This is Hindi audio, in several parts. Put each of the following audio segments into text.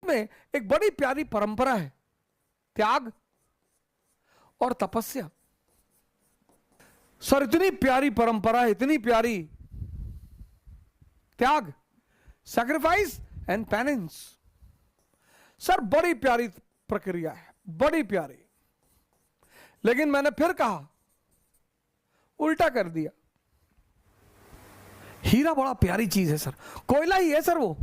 में एक बड़ी प्यारी परंपरा है, त्याग और तपस्या। सर इतनी प्यारी परंपरा है, इतनी प्यारी, त्याग, सैक्रिफाइस एंड पेनेंस। सर बड़ी प्यारी प्रक्रिया है, बड़ी प्यारी। लेकिन मैंने फिर कहा, उल्टा कर दिया। हीरा बड़ा प्यारी चीज है सर, कोयला ही है सर, वो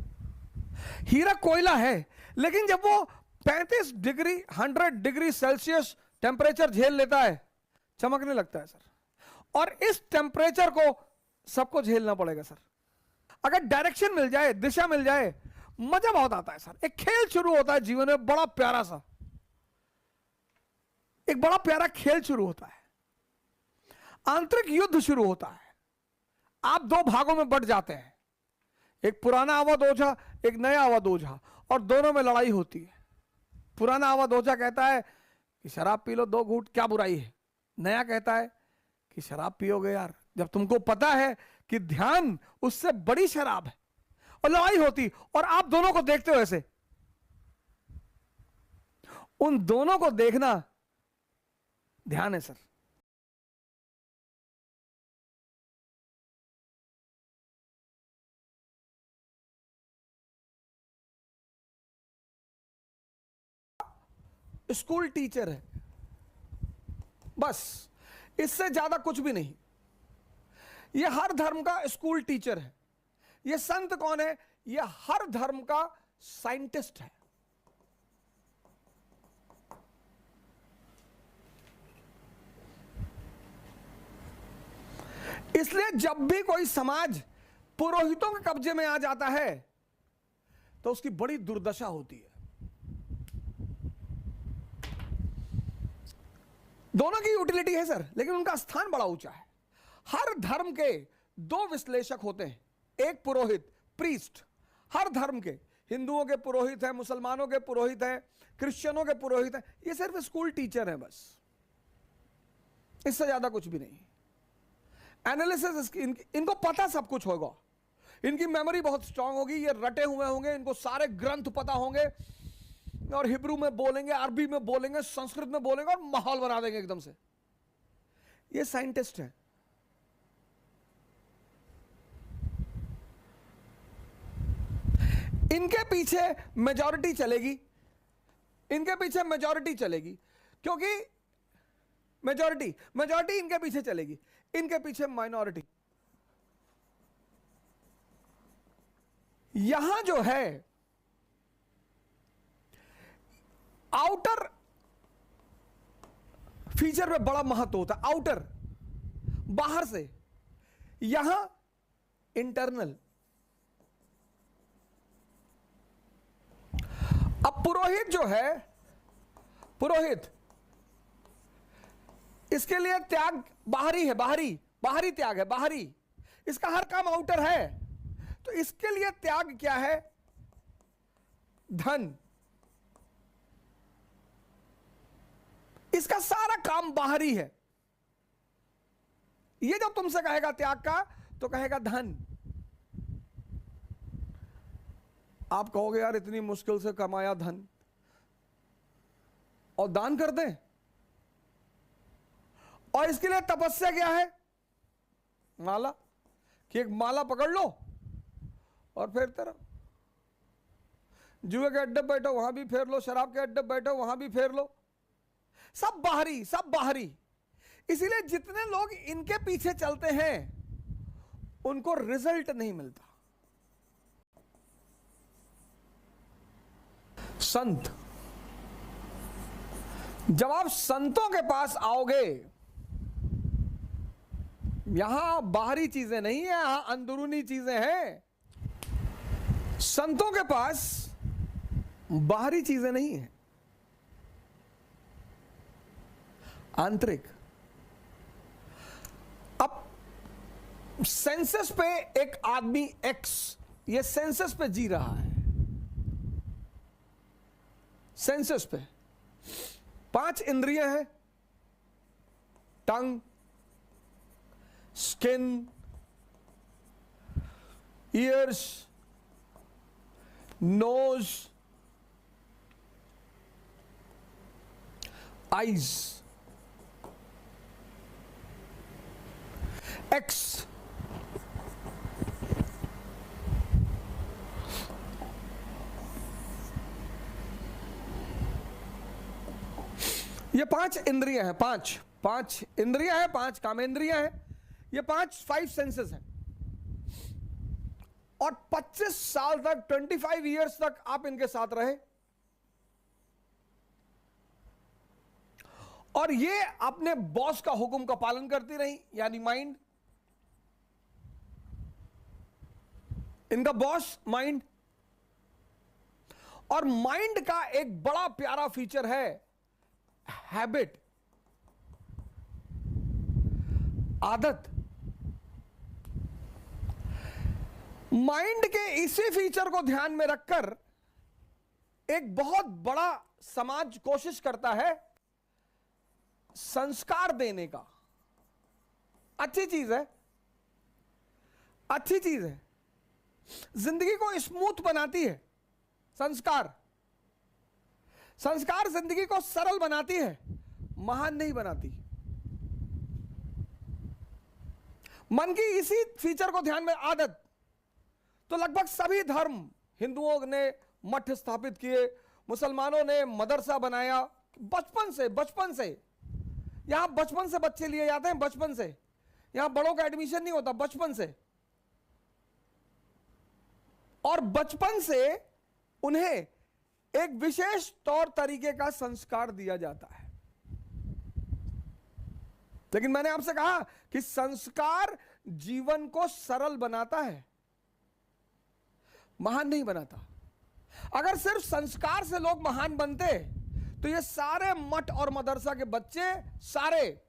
हीरा कोयला है, लेकिन जब वो 35 डिग्री 100 डिग्री सेल्सियस टेम्परेचर झेल लेता है, चमकने लगता है सर। और इस टेम्परेचर को सबको झेलना पड़ेगा सर। अगर डायरेक्शन मिल जाए, दिशा मिल जाए, मजा बहुत आता है सर। एक खेल शुरू होता है जीवन में, बड़ा प्यारा सा, एक बड़ा प्यारा खेल शुरू होता है, आंतरिक युद्ध शुरू होता है। आप दो भागों में बंट जाते हैं, एक पुराना अवध ओझा, एक नया अवध ओझा, और दोनों में लड़ाई होती है। पुराना अवध ओझा कहता है कि शराब पी लो 2 घूंट, क्या बुराई है। नया कहता है कि शराब पियोगे यार, जब तुमको पता है कि ध्यान उससे बड़ी शराब है। और लड़ाई होती, और आप दोनों को देखते हो ऐसे। उन दोनों को देखना ध्यान है सर। स्कूल टीचर है, बस, इससे ज्यादा कुछ भी नहीं। यह हर धर्म का स्कूल टीचर है। यह संत कौन है? यह हर धर्म का साइंटिस्ट है। इसलिए जब भी कोई समाज पुरोहितों के कब्जे में आ जाता है तो उसकी बड़ी दुर्दशा होती है। दोनों की यूटिलिटी है सर, लेकिन उनका स्थान बड़ा ऊंचा है। हर धर्म के 2 विश्लेषक होते हैं, एक पुरोहित, प्रीस्ट। हर धर्म के, हिंदुओं के पुरोहित हैं, मुसलमानों के पुरोहित हैं, क्रिश्चियनों के पुरोहित हैं। ये सिर्फ स्कूल टीचर हैं बस, इससे ज्यादा कुछ भी नहीं। एनालिसिस इनको पता सब कुछ होगा, इनकी मेमोरी बहुत स्ट्रांग होगी, ये रटे हुए होंगे, इनको सारे ग्रंथ पता होंगे, और हिब्रू में बोलेंगे, अरबी में बोलेंगे, संस्कृत में बोलेंगे, और माहौल बना देंगे एकदम से। ये साइंटिस्ट हैं। इनके पीछे मेजॉरिटी चलेगी, इनके पीछे मेजॉरिटी चलेगी, क्योंकि मेजॉरिटी इनके पीछे चलेगी, इनके पीछे माइनॉरिटी। यहां जो है आउटर फीचर पे बड़ा महत्व होता है, आउटर, बाहर से। यहां इंटरनल। अब पुरोहित जो है, पुरोहित, इसके लिए त्याग बाहरी है, बाहरी त्याग है, बाहरी। इसका हर काम आउटर है। तो इसके लिए त्याग क्या है? धन। इसका सारा काम बाहरी है। ये जब तुमसे कहेगा त्याग का, तो कहेगा धन। आप कहोगे यार इतनी मुश्किल से कमाया धन, और दान कर दें। और इसके लिए तपस्या क्या है? माला, कि एक माला पकड़ लो और फेरते रहो। जुए के अड्डे बैठो, वहां भी फेर लो, शराब के अड्डे बैठो, वहां भी फेर लो। सब बाहरी, सब बाहरी। इसीलिए जितने लोग इनके पीछे चलते हैं उनको रिजल्ट नहीं मिलता। संत, जब आप संतों के पास आओगे, यहां बाहरी चीजें नहीं है, यहां अंदरूनी चीजें हैं। संतों के पास बाहरी चीजें नहीं है, आंतरिक। अब सेंसस पे एक आदमी एक्स, ये सेंसस पे जी रहा है। सेंसस पे 5 इंद्रियां हैं, tongue, skin, ears, nose, eyes, एक्स, ये 5 इंद्रियां हैं, पांच इंद्रियां हैं, 5 कामेंद्रियां हैं, ये 5 सेंसेस हैं। और 25 साल तक, 25 इयर्स तक आप इनके साथ रहे और ये अपने बॉस का हुक्म का पालन करती रही, यानी माइंड, इनका बॉस माइंड। और माइंड का एक बड़ा प्यारा फीचर है हैबिट, आदत। माइंड के इसी फीचर को ध्यान में रखकर एक बहुत बड़ा समाज कोशिश करता है संस्कार देने का। अच्छी चीज है, अच्छी चीज है, जिंदगी को स्मूथ बनाती है संस्कार। संस्कार जिंदगी को सरल बनाती है, महान नहीं बनाती। मन की इसी फीचर को ध्यान में, आदत। तो लगभग सभी धर्म, हिंदुओं ने मठ स्थापित किए, मुसलमानों ने मदरसा बनाया, बचपन से यहां बचपन से बच्चे लिए जाते हैं, बचपन से यहां बड़ों का एडमिशन नहीं होता, बचपन से। और बचपन से उन्हें एक विशेष तौर तरीके का संस्कार दिया जाता है। लेकिन मैंने आपसे कहा कि संस्कार जीवन को सरल बनाता है, महान नहीं बनाता। अगर सिर्फ संस्कार से लोग महान बनते तो ये सारे मठ और मदरसा के बच्चे सारे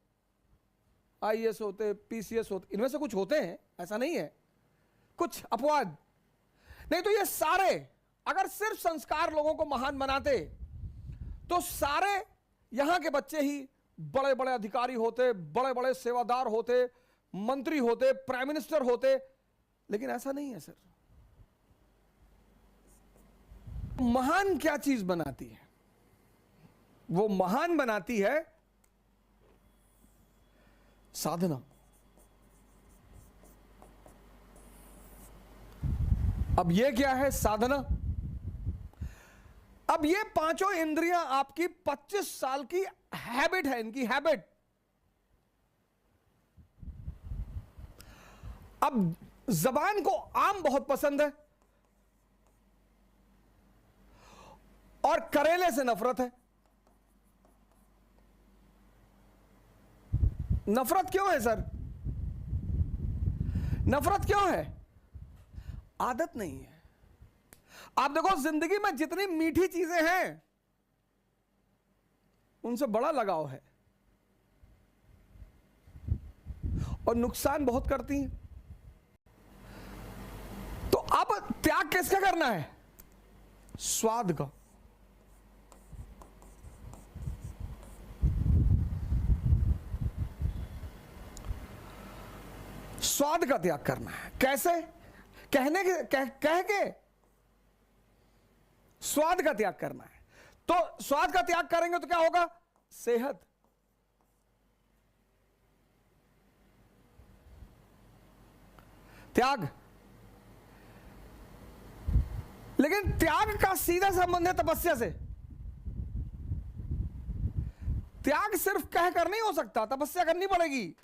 आईएएस होते, पीसीएस होते। इनमें से कुछ होते हैं, ऐसा नहीं है, कुछ अपवाद नहीं। तो ये सारे अगर सिर्फ संस्कार लोगों को महान बनाते तो सारे यहां के बच्चे ही बड़े बड़े अधिकारी होते, बड़े बड़े सेवादार होते, मंत्री होते, प्राइम मिनिस्टर होते। लेकिन ऐसा नहीं है सर। महान क्या चीज बनाती है? वो महान बनाती है साधना। अब ये क्या है साधना? अब ये पांचों इंद्रियां आपकी 25 साल की हैबिट है, इनकी हैबिट। अब जबान को आम बहुत पसंद है और करेले से नफरत है। नफरत क्यों है सर? नफरत क्यों है? आदत नहीं है। आप देखो जिंदगी में जितनी मीठी चीजें हैं उनसे बड़ा लगाव है और नुकसान बहुत करती हैं। तो अब त्याग किसका करना है? स्वाद का। स्वाद का त्याग करना है। कैसे? कह के स्वाद का त्याग करना है। तो स्वाद का त्याग करेंगे तो क्या होगा? सेहत। त्याग। लेकिन त्याग का सीधा संबंध है तपस्या से। त्याग सिर्फ कहकर नहीं हो सकता, तपस्या करनी पड़ेगी।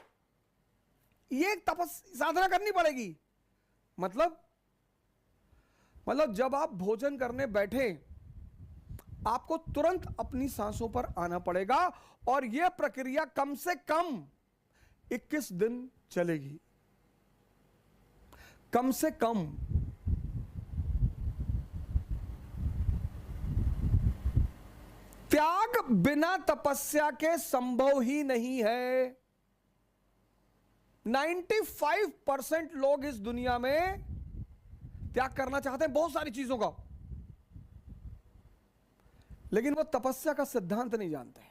ये साधना करनी पड़ेगी। मतलब जब आप भोजन करने बैठे आपको तुरंत अपनी सांसों पर आना पड़ेगा और यह प्रक्रिया कम से कम 21 दिन चलेगी। कम से कम। त्याग बिना तपस्या के संभव ही नहीं है। 95% लोग इस दुनिया में त्याग करना चाहते हैं बहुत सारी चीजों का, लेकिन वो तपस्या का सिद्धांत नहीं जानते।